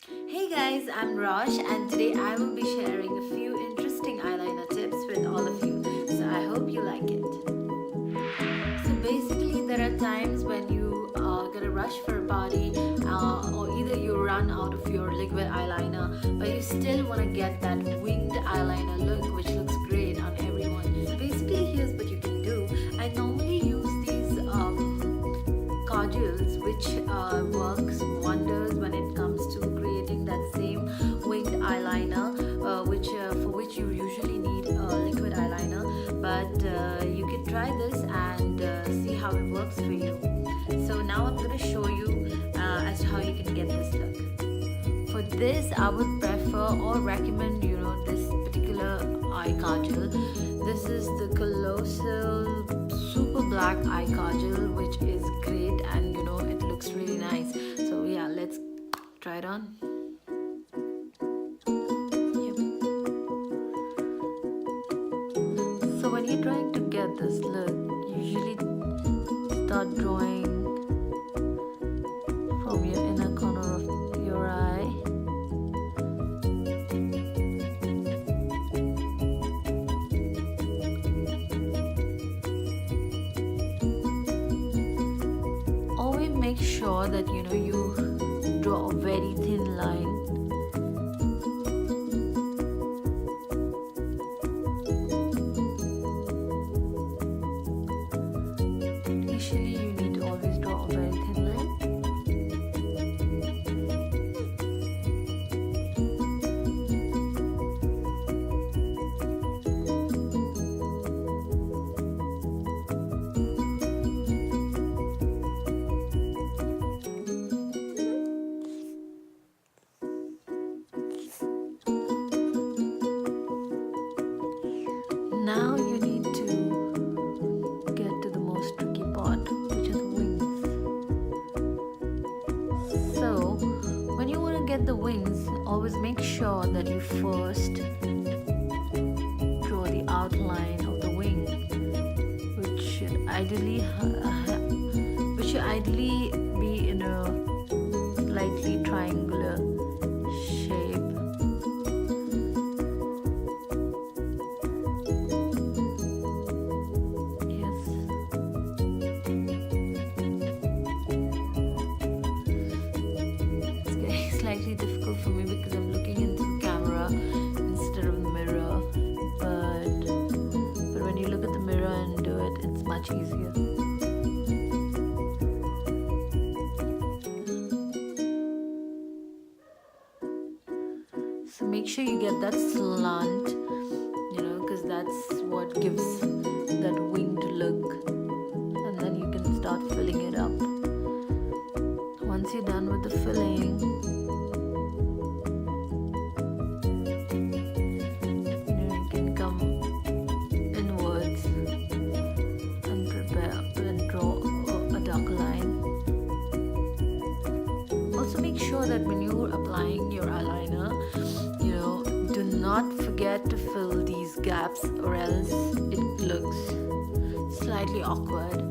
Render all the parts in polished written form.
Hey guys, I'm Rosh and today I will be sharing a few interesting eyeliner tips with all of you. So I hope you like it. So basically there are times when you get a rush for a party or either you run out of your liquid eyeliner but you still want to get that winged eyeliner look which looks great on everyone. So basically here's what you can do. I normally use these kajuls which works wonders when it comes to creating that same winged eyeliner for which you usually need liquid eyeliner, but you can try this and see how it works for you. So now I'm going to show you as to how you can get this look. For this I would prefer or recommend this particular eye kajal. This is the Colossal Super Black Eye Kajal, which is great and it looks really nice. So yeah, let's try it on. Yep. So when you're trying to get this look, usually start drawing from your inner corner of your eye. Always make sure that you draw a very thin line. Initially you need to always draw a very thin line. Now you need to get to the most tricky part, which is the wings. So when you want to get the wings, always make sure that you first draw the outline of the wing, which should ideally be in a slightly triangular shape. Slightly difficult for me because I'm looking into the camera instead of the mirror, but when you look at the mirror and do it, it's much easier. So make sure you get that slant, because that's what gives that winged look, and then you can start filling it up. Once you're done with the filling, you can come inwards and prepare and draw a dark line. Also make sure that when you're applying your eyeliner, do not forget to fill these gaps or else it looks slightly awkward.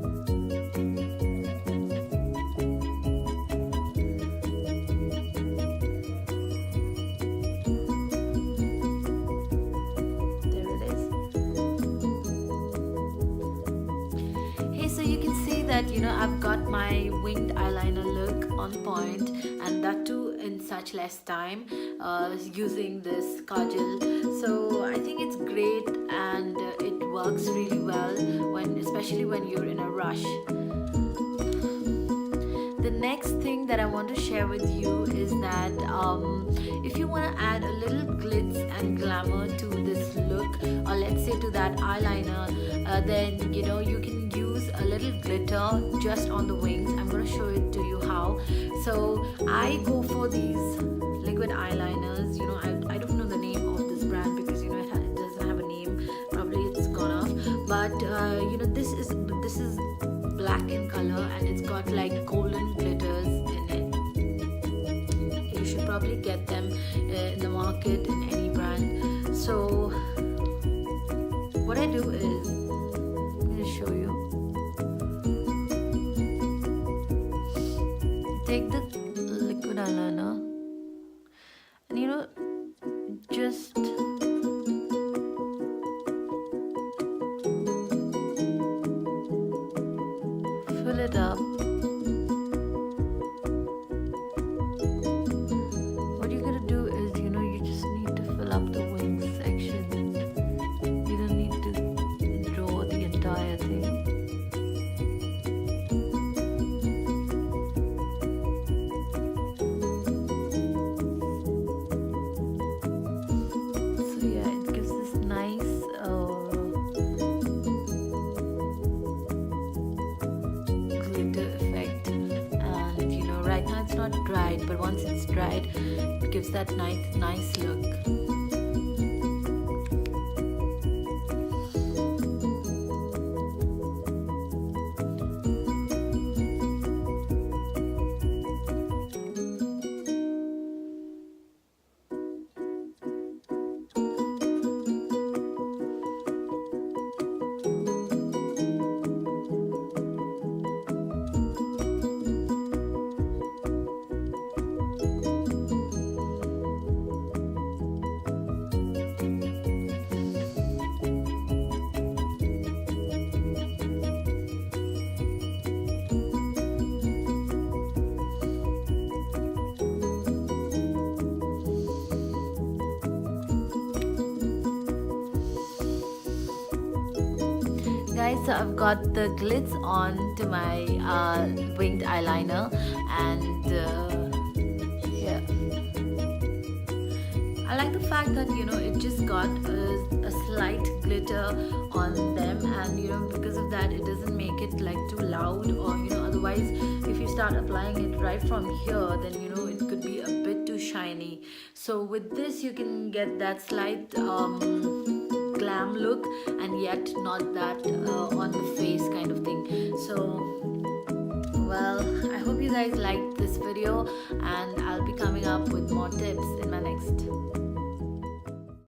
So you can see that I've got my winged eyeliner look on point, and that too in such less time using this kajal. So I think it's great and it works really well especially when you're in a rush. The next thing that I want to share with you is that if you want to add a little glitz and glamour to this look, or let's say to that eyeliner, then you can use a little glitter just on the wings. I'm going to show it to you how. So I go for these liquid eyeliners. I don't know the name of this brand because it doesn't have a name. Probably it's gone off. But this is black in color and it's got like golden glitters in it. You should probably get them in the market in any brand. So what I do is I'm going to show you. Take the liquid eyeliner it. It gives that nice look. Guys, so I've got the glitz on to my winged eyeliner, and yeah, I like the fact that it just got a slight glitter on them, and because of that it doesn't make it like too loud, or otherwise if you start applying it right from here, then it could be a bit too shiny. So with this you can get that slight glam look, and yet not that on the face kind of thing. So well, I hope you guys liked this video.